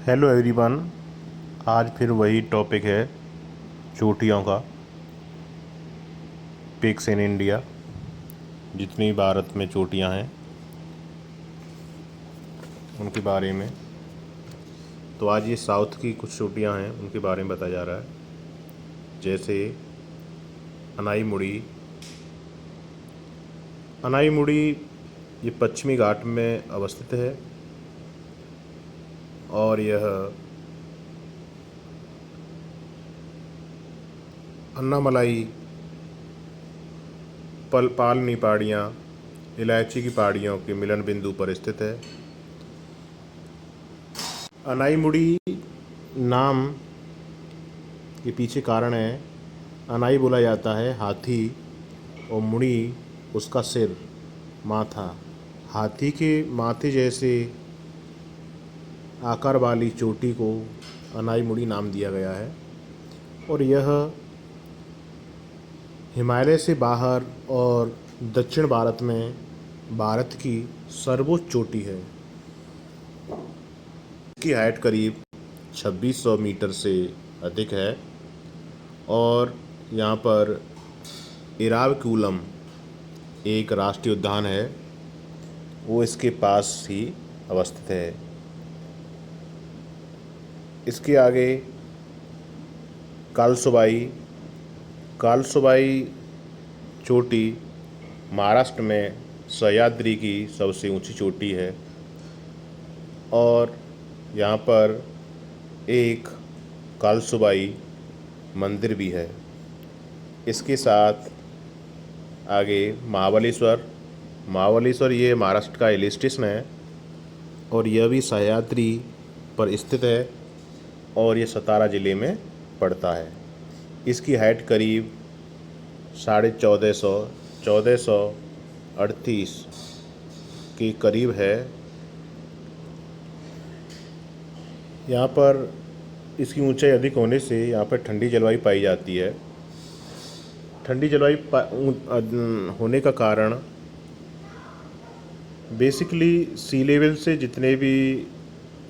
Hello everyone. आज फिर वही टॉपिक है चोटियों का। पिक्स इन इंडिया, जितनी भारत में चोटियां हैं उनके बारे में। तो आज ये साउथ की कुछ चोटियां हैं उनके बारे में बताया जा रहा है। जैसे अनाईमुड़ी। अनाईमुड़ी ये पश्चिमी घाट में अवस्थित है और यह अन्नामलाई, पालनी पहाड़ियाँ, इलायची की पहाड़ियों के मिलन बिंदु पर स्थित है। अनाईमुड़ी नाम के पीछे कारण है, अनाई बोला जाता है हाथी और मुड़ी उसका सिर, माथा। हाथी के माथे जैसे आकार वाली चोटी को अनाई मुड़ी नाम दिया गया है और यह हिमालय से बाहर और दक्षिण भारत में भारत की सर्वोच्च चोटी है। इसकी हाइट करीब 2600 मीटर से अधिक है और यहाँ पर इरावकुलम एक राष्ट्रीय उद्यान है, वो इसके पास ही अवस्थित है। इसके आगे कालसुबाई। कालसुबाई चोटी महाराष्ट्र में सह्याद्री की सबसे ऊंची चोटी है और यहाँ पर एक कालसुबाई मंदिर भी है। इसके साथ आगे महाबलेश्वर। महाबलेश्वर ये महाराष्ट्र का हिल स्टेशन है और यह भी सह्याद्री पर स्थित है और ये सतारा ज़िले में पड़ता है। इसकी हाइट करीब 1438 के करीब है। यहाँ पर इसकी ऊंचाई अधिक होने से यहाँ पर ठंडी जलवायु पाई जाती है। ठंडी जलवायु होने का कारण बेसिकली सी लेवल से जितने भी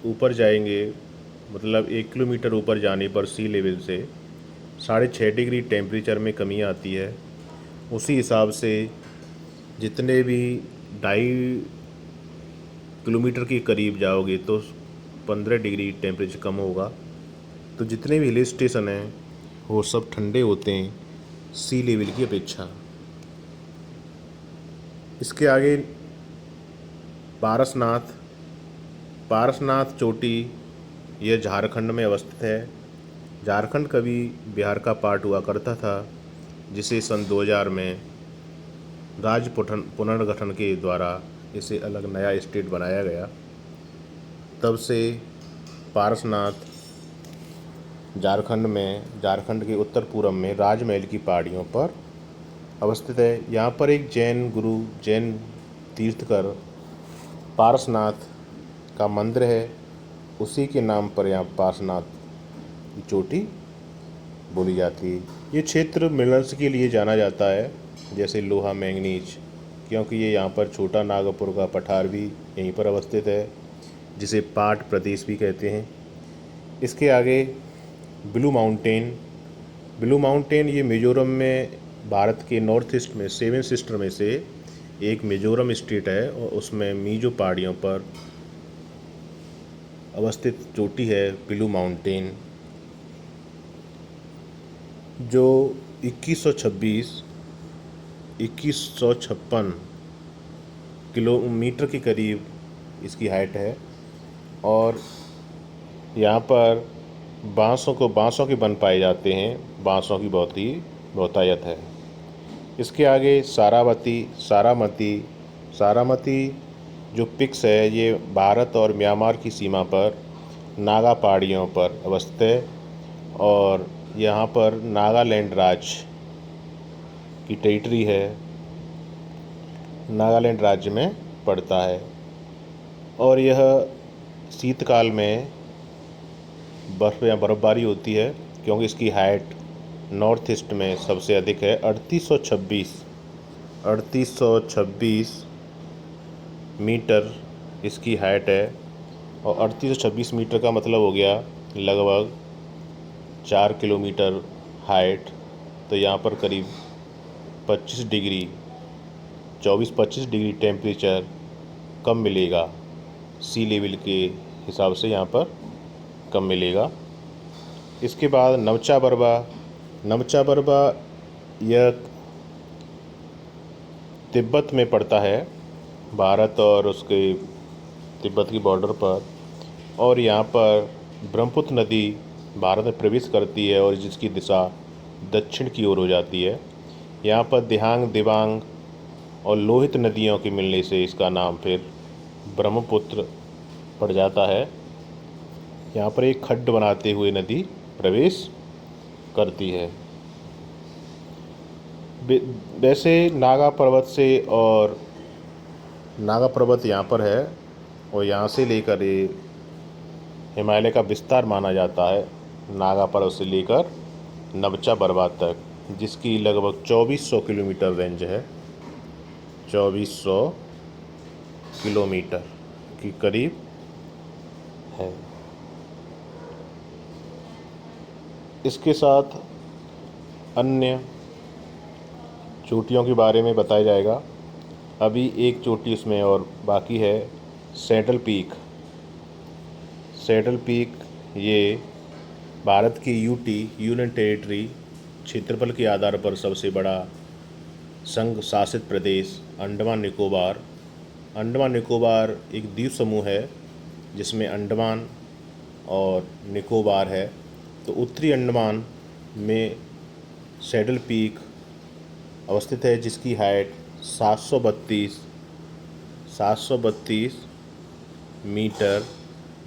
ऊपर जाएंगे, मतलब 1 किलोमीटर ऊपर जाने पर सी लेवल से 6.5 डिग्री टेम्परेचर में कमी आती है। उसी हिसाब से जितने भी 2.5 किलोमीटर के करीब जाओगे तो 15 डिग्री टेम्परेचर कम होगा। तो जितने भी हिल स्टेशन हैं वो सब ठंडे होते हैं सी लेवल की अपेक्षा। इसके आगे पारसनाथ। पारसनाथ चोटी यह झारखंड में अवस्थित है। झारखंड कभी बिहार का पार्ट हुआ करता था, जिसे सन 2000 में राज्य पुनर्गठन के द्वारा इसे अलग नया स्टेट बनाया गया। तब से पारसनाथ झारखंड के उत्तर पूर्व में राजमहल की पहाड़ियों पर अवस्थित है। यहाँ पर एक जैन गुरु, जैन तीर्थकर पारसनाथ का मंदिर है, उसी के नाम पर यहाँ पारसनाथ की चोटी बोली जाती है। ये क्षेत्र मिनरल्स के लिए जाना जाता है, जैसे लोहा, मैंगनीज, क्योंकि ये यहाँ पर छोटा नागपुर का पठार भी यहीं पर अवस्थित है, जिसे पाट प्रदेश भी कहते हैं। इसके आगे ब्लू माउंटेन। ब्लू माउंटेन ये मिजोरम में, भारत के नॉर्थ ईस्ट में 7 सिस्टर में से एक मिजोरम स्टेट है और उसमें मीजो पहाड़ियों पर अवस्थित चोटी है ब्लू माउंटेन, जो 2156 किलोमीटर के करीब इसकी हाइट है और यहाँ पर बांसों के वन पाए जाते हैं। बांसों की बहुत ही बहुतायत है। इसके आगे सारामती जो पिक्स है, ये भारत और म्यांमार की सीमा पर नागा पहाड़ियों पर अवस्थित है और यहाँ पर नागालैंड राज्य की टेरिटरी है, नागालैंड राज्य में पड़ता है और यह शीतकाल में बर्फ़ या बर्फ़बारी होती है, क्योंकि इसकी हाइट नॉर्थ ईस्ट में सबसे अधिक है। 3826 मीटर इसकी हाइट है और 3826 मीटर का मतलब हो गया लगभग 4 किलोमीटर हाइट। तो यहाँ पर करीब 25 डिग्री 24-25 डिग्री टेम्परेचर कम मिलेगा, सी लेवल के हिसाब से यहाँ पर कम मिलेगा। इसके बाद नवचा बरबा। नवचा बरबा यह तिब्बत में पड़ता है, भारत और उसके तिब्बत की बॉर्डर पर, और यहाँ पर ब्रह्मपुत्र नदी भारत में प्रवेश करती है और जिसकी दिशा दक्षिण की ओर हो जाती है। यहाँ पर दिहांग, दिबांग और लोहित नदियों के मिलने से इसका नाम फिर ब्रह्मपुत्र पड़ जाता है। यहाँ पर एक खड्ड बनाते हुए नदी प्रवेश करती है। वैसे नागा पर्वत से, और नागा पर्वत यहाँ पर है और यहाँ से लेकर ये हिमालय का विस्तार माना जाता है, नागा पर्वत से लेकर नवचा बरबा तक, जिसकी लगभग 2400 किलोमीटर रेंज है। 2400 किलोमीटर के करीब है। इसके साथ अन्य चोटियों के बारे में बताया जाएगा। अभी एक चोटी उसमें और बाकी है, सैडल पीक। सैडल पीक ये भारत की यूटी यूनियन टेरिटरी क्षेत्रफल के आधार पर सबसे बड़ा संघ शासित प्रदेश अंडमान निकोबार। अंडमान निकोबार एक द्वीप समूह है जिसमें अंडमान और निकोबार है। तो उत्तरी अंडमान में सैडल पीक अवस्थित है, जिसकी हाइट 732 मीटर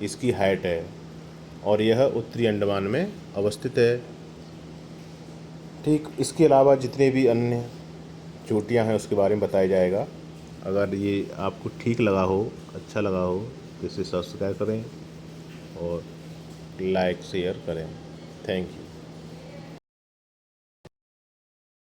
इसकी हाइट है और यह उत्तरी अंडमान में अवस्थित है। ठीक, इसके अलावा जितने भी अन्य चोटियां हैं उसके बारे में बताया जाएगा। अगर ये आपको ठीक लगा हो, अच्छा लगा हो, तो इसे सब्सक्राइब करें और लाइक शेयर करें। Thank you.